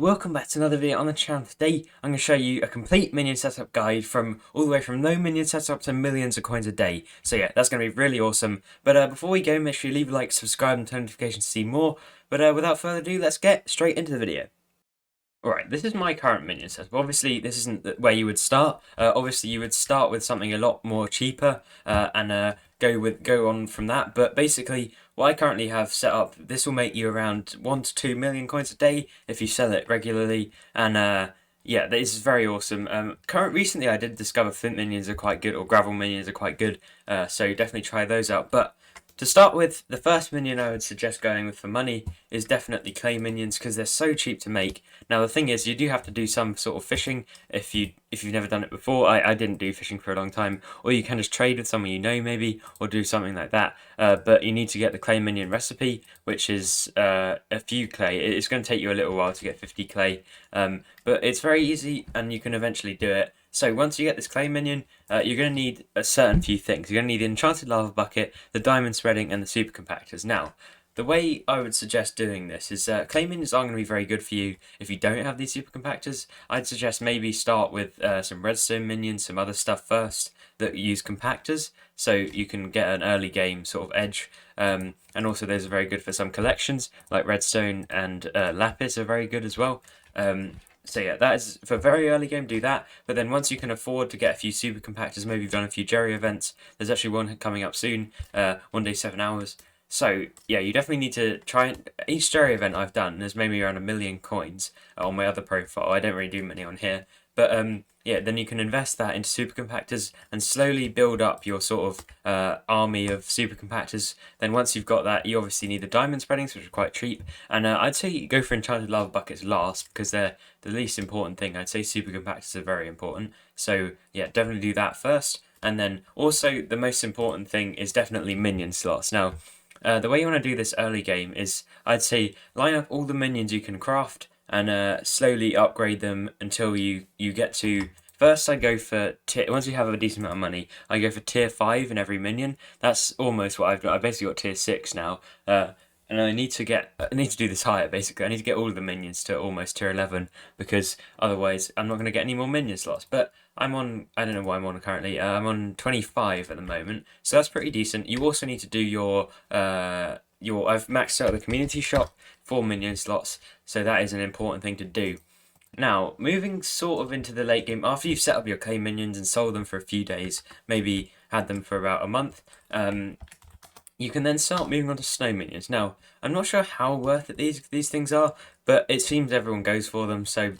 Welcome back to another video on the channel. Today I'm going to show you a complete minion setup guide from all the way from no minion setup to millions of coins a day. So yeah, that's going to be really awesome. But before we go, make sure you leave a like, subscribe and turn notifications to see more. But without further ado, let's get straight into the video. Alright, this is my current minion setup. Obviously, this isn't where you would start. Obviously, you would start with something a lot more cheaper and go on from that. But basically, what I currently have set up, this will make you around 1 to 2 million coins a day if you sell it regularly. And yeah, this is very awesome. Recently, I did discover flint minions are quite good, or gravel minions are quite good. So definitely try those out. But to start with, the first minion I would suggest going with for money is definitely clay minions because they're so cheap to make. Now the thing is, you do have to do some sort of fishing if you've never done it before. I didn't do fishing for a long time, or you can just trade with someone you know maybe, or do something like that. But you need to get the clay minion recipe, which is a few clay. It's going to take you a little while to get 50 clay, but it's very easy and you can eventually do it. So once you get this clay minion, you're going to need a certain few things. You're going to need the enchanted lava bucket, the diamond spreading, and the super compactors. Now, the way I would suggest doing this is clay minions aren't going to be very good for you if you don't have these super compactors. I'd suggest maybe start with some redstone minions, some other stuff first that use compactors, so you can get an early game sort of edge. And also those are very good for some collections, like redstone and lapis are very good as well. So yeah, that is for very early game, do that. But then once you can afford to get a few super compactors, maybe you've done a few Jerry events, there's actually one coming up soon, 1 day 7 hours. So yeah, you definitely need to try each Jerry event I've done, there's maybe around 1 million coins on my other profile. I don't really do many on here. But yeah, then you can invest that into super compactors and slowly build up your sort of army of super compactors. Then once you've got that, you obviously need the diamond spreadings, which are quite cheap. And I'd say go for enchanted lava buckets last because they're the least important thing. I'd say super compactors are very important. So yeah, definitely do that first. And then also the most important thing is definitely minion slots. Now, the way you want to do this early game is, I'd say, line up all the minions you can craft and slowly upgrade them until you get to... First, I go for once you have a decent amount of money, I go for tier 5 in every minion. That's almost what I've got. I've basically got tier 6 now, and I need to do this higher. Basically, I need to get all of the minions to almost tier 11 because otherwise I'm not going to get any more minion slots. But I'm on, I don't know what I'm on currently. I'm on 25 at the moment, so that's pretty decent. You also need to do your I've maxed out the community shop for minion slots, so that is an important thing to do. Now, moving sort of into the late game, after you've set up your clay minions and sold them for a few days, maybe had them for about a month, you can then start moving on to snow minions. Now, I'm not sure how worth it these things are, but it seems everyone goes for them, so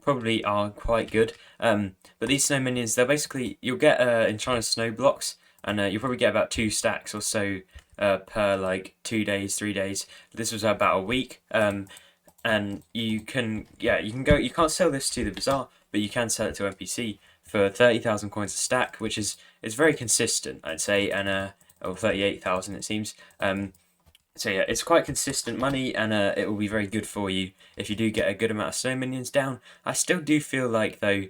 probably are quite good. But these snow minions, they're basically, you'll get enchanted snow blocks, and you'll probably get about 2 stacks or so per like 2 days, 3 days. This was about a week. And you can go. You can't sell this to the bazaar, but you can sell it to NPC for 30,000 coins a stack, which is very consistent, I'd say, and or 38,000 it seems. So yeah, it's quite consistent money, and it will be very good for you if you do get a good amount of snow minions down. I still do feel like though,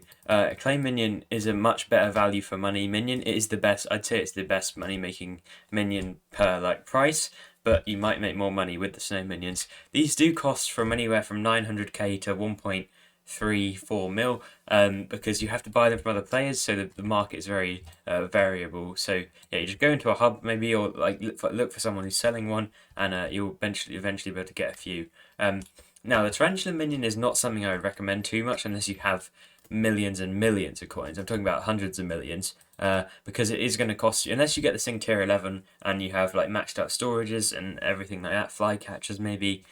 clay minion is a much better value for money minion. It is the best. I'd say it's the best money making minion per like price. But you might make more money with the snow minions. These do cost from anywhere from 900k to 1.34 mil, because you have to buy them from other players, so the market is very variable. So yeah, you just go into a hub maybe, or like look for someone who's selling one, and you'll eventually be able to get a few. Now, the Tarantula Minion is not something I would recommend too much unless you have millions and millions of coins. I'm talking about hundreds of millions, because it is going to cost you, unless you get this thing tier 11 and you have like maxed out storages and everything like that, fly catchers maybe,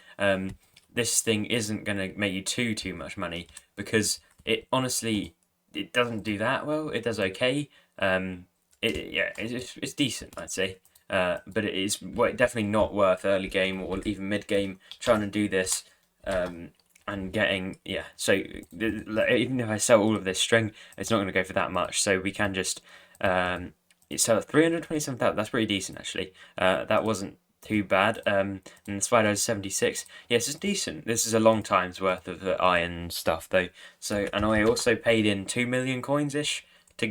this thing isn't going to make you too much money, because it honestly, it doesn't do that well. It does okay. It's decent, I'd say, but it is definitely not worth early game or even mid game trying to do this. And getting, yeah, so even if I sell all of this string, it's not going to go for that much, so we can just sell at 327,000. That's pretty decent, actually. That wasn't too bad. And the spider is 76. Yes, it's decent. This is a long time's worth of iron stuff, though. So, and I also paid in 2 million coins ish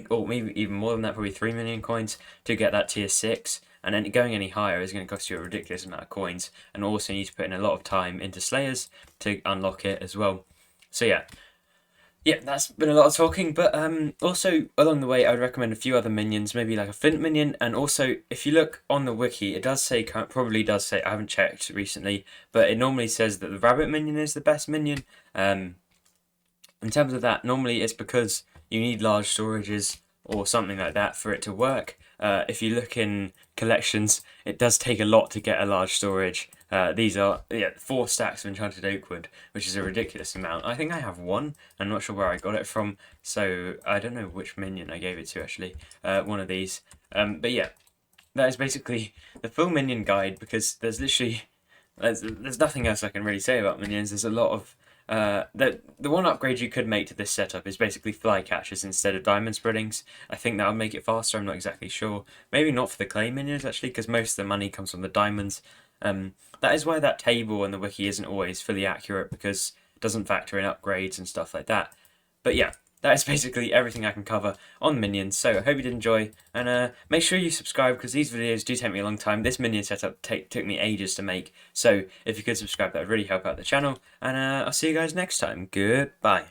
or maybe even more than that, probably 3 million coins to get that tier 6. And then going any higher is going to cost you a ridiculous amount of coins, and also you need to put in a lot of time into Slayers to unlock it as well. So yeah, that's been a lot of talking, but also along the way, I would recommend a few other minions, maybe like a Flint minion, and also if you look on the wiki, it does say, probably does say, I haven't checked recently, but it normally says that the Rabbit minion is the best minion. In terms of that, normally it's because you need large storages or something like that for it to work. If you look in collections, it does take a lot to get a large storage. These are 4 stacks of enchanted oak wood, which is a ridiculous amount. I think I have one. I'm not sure where I got it from, so I don't know which minion I gave it to actually. One of these. But yeah, that is basically the full minion guide, because there's literally there's nothing else I can really say about minions. There's a lot of the one upgrade you could make to this setup is basically fly catchers instead of diamond spreadings. I think that would make it faster. I'm not exactly sure. Maybe not for the clay minions actually, because most of the money comes from the diamonds. That is why that table in the wiki isn't always fully accurate, because it doesn't factor in upgrades and stuff like that. But yeah, that is basically everything I can cover on minions. So I hope you did enjoy, and make sure you subscribe, because these videos do take me a long time. This minion setup took me ages to make, so if you could subscribe, that would really help out the channel, and I'll see you guys next time. Goodbye.